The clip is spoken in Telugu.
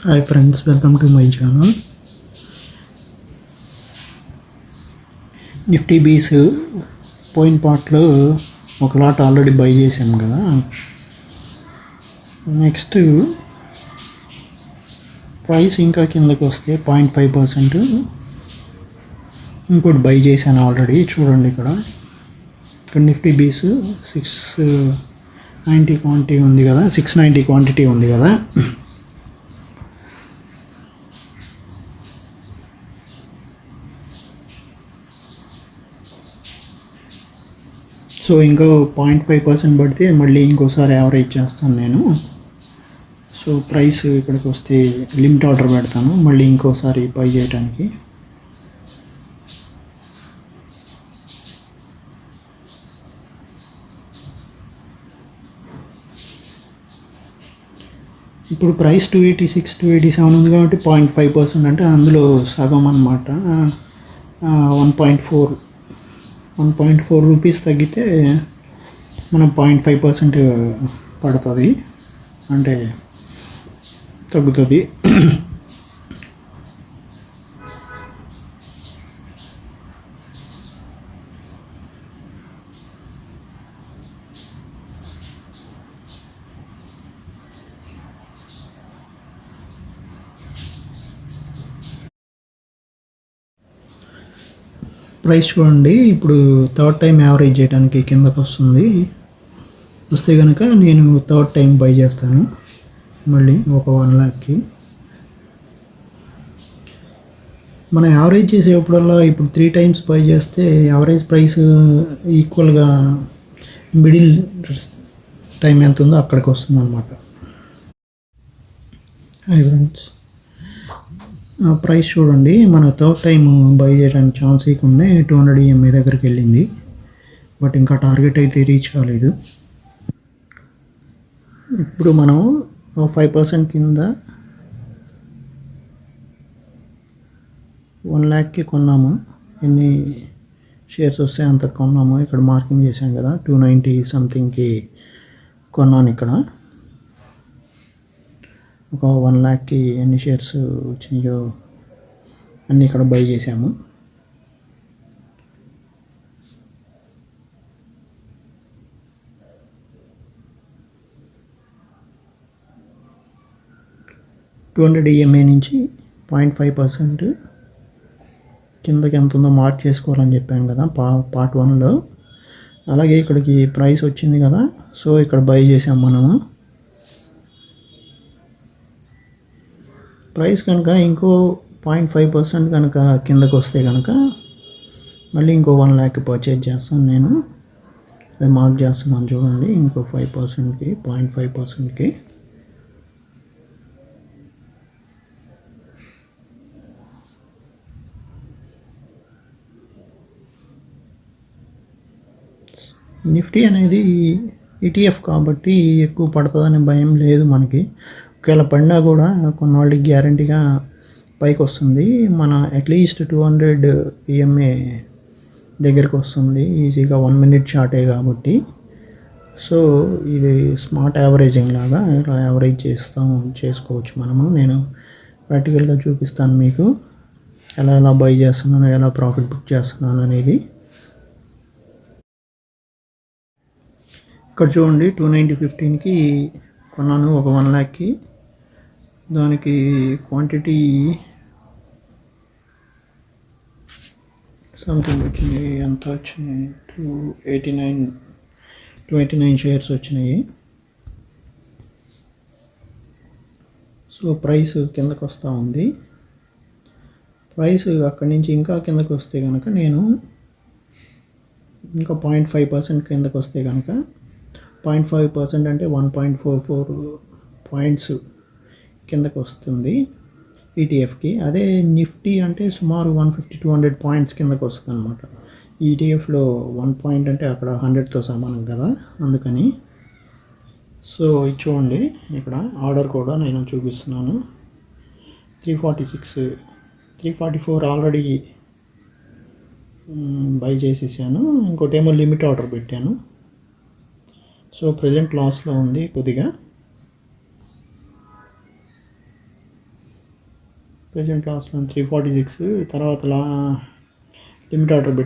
Hi friends, welcome to my channel. Nifty బీస్ పోయిన పార్ట్లో ఒక లాట్ ఆల్రెడీ బై చేసాం కదా. నెక్స్ట్ ప్రైస్ ఇంకా కిందకి వస్తే 0.5% ఇంకోటి బై చేశాను ఆల్రెడీ. చూడండి ఇక్కడ నిఫ్టీ బీస్ 690 క్వాంటిటీ ఉంది కదా, 690 క్వాంటిటీ ఉంది కదా. సో ఇంకా 0.5% పడితే మళ్ళీ ఇంకోసారి యావరేజ్ చేస్తాను నేను. సో ప్రైస్ ఇక్కడికి వస్తే లిమిట్ ఆర్డర్ పెడతాను మళ్ళీ ఇంకోసారి బై చేయడానికి. ఇప్పుడు ప్రైస్ 286, 287 ఉంది కాబట్టి 0.5% అంటే అందులో సగం అన్నమాట. 1.4 రూపీస్ తగ్గితే మనం 0.5% పడుతుంది, అంటే తగ్గుతుంది. ప్రైస్ చూడండి, ఇప్పుడు థర్డ్ టైం యావరేజ్ చేయడానికి కిందకు వస్తే కనుక నేను థర్డ్ టైం బై చేస్తాను మళ్ళీ ఒక 1 లాక్కి. మనం యావరేజ్ చేసేటప్పుడల్లా ఇప్పుడు 3 టైమ్స్ బై చేస్తే యావరేజ్ ప్రైస్ ఈక్వల్గా మిడిల్ టైం ఎంత ఉందో అక్కడికి వస్తుంది అన్నమాట. హాయ్ ఫ్రెండ్స్, ప్రైస్ చూడండి, మన థర్డ్ టైం బై చేయడానికి ఛాన్స్ ఇవ్వకుండా 200 EMA దగ్గరికి వెళ్ళింది. బట్ ఇంకా టార్గెట్ అయితే రీచ్ కాలేదు. ఇప్పుడు మనం 5% కింద 1 లాక్కి కొన్నాము. ఎన్ని షేర్స్ వస్తే అంత కొన్నాము. ఇక్కడ మార్కింగ్ చేశాం కదా, 290 సంథింగ్కి కొన్నాను. ఇక్కడ ఒక 1 లాక్కి ఎన్ని షేర్స్ వచ్చినాయో అన్నీ ఇక్కడ బై చేసాము. $200 నుంచి 0.5% కిందకి ఎంత ఉందో మార్క్ చేసుకోవాలని చెప్పాను కదా పార్ట్ 1లో. అలాగే ఇక్కడికి ప్రైస్ వచ్చింది కదా, సో ఇక్కడ బై చేసాం మనము. ప్రైస్ కనుక ఇంకో 0.5% కనుక కిందకు వస్తే కనుక మళ్ళీ ఇంకో 1 లాక్ పర్చేజ్ చేస్తాను నేను. అది మార్క్ చేస్తున్నాను చూడండి, ఇంకో 5%కి 0.5%కి. నిఫ్టీ అనేది ETF కాబట్టి ఎక్కువ పడుతుందనే భయం లేదు మనకి. ఒకవేళ పడినా కూడా కొన్నాళ్ళకి గ్యారంటీగా పైకి వస్తుంది. మన అట్లీస్ట్ 200 EMA దగ్గరికి వస్తుంది ఈజీగా. 1 మినిట్ చార్టే కాబట్టి. సో ఇది స్మార్ట్ యావరేజింగ్ లాగా ఇలా యావరేజ్ చేసుకోవచ్చు మనము. నేను ప్రాక్టికల్గా చూపిస్తాను మీకు ఎలా బై చేస్తున్నాను, ఎలా ప్రాఫిట్ బుక్ చేస్తున్నాను అనేది. ఇక్కడ చూడండి, 290.15కి కొన్నాను ఒక 1 లాక్కి. దానికి క్వాంటిటీ సంథింగ్ వచ్చినాయి. ఎంత వచ్చినాయి? 289 షేర్స్ వచ్చినాయి. సో ప్రైస్ కిందకు వస్తూ ఉంది. ప్రైస్ అక్కడి నుంచి ఇంకా కిందకు వస్తే కనుక నేను ఇంకా 0.5% కిందకు వస్తే కనుక 0.5% అంటే 1.44 పాయింట్స్ కిందకు వస్తుంది ETFకి. అదే నిఫ్టీ అంటే సుమారు 150-200 పాయింట్స్ కిందకు వస్తుంది అనమాట. ETFలో 1 పాయింట్ అంటే అక్కడ 100తో సమానం కదా, అందుకని. సో ఇది చూడండి, ఇక్కడ ఆర్డర్ కూడా నేను చూపిస్తున్నాను. 346, 344 ఆల్రెడీ బై చేసేసాను. ఇంకోటేమో లిమిట్ ఆర్డర్ పెట్టాను. సో ప్రజెంట్ లాస్లో ఉంది కొద్దిగా. ప్రజెంట్ లాస్ 346 తర్వాత లిమిట్ ఆర్డర్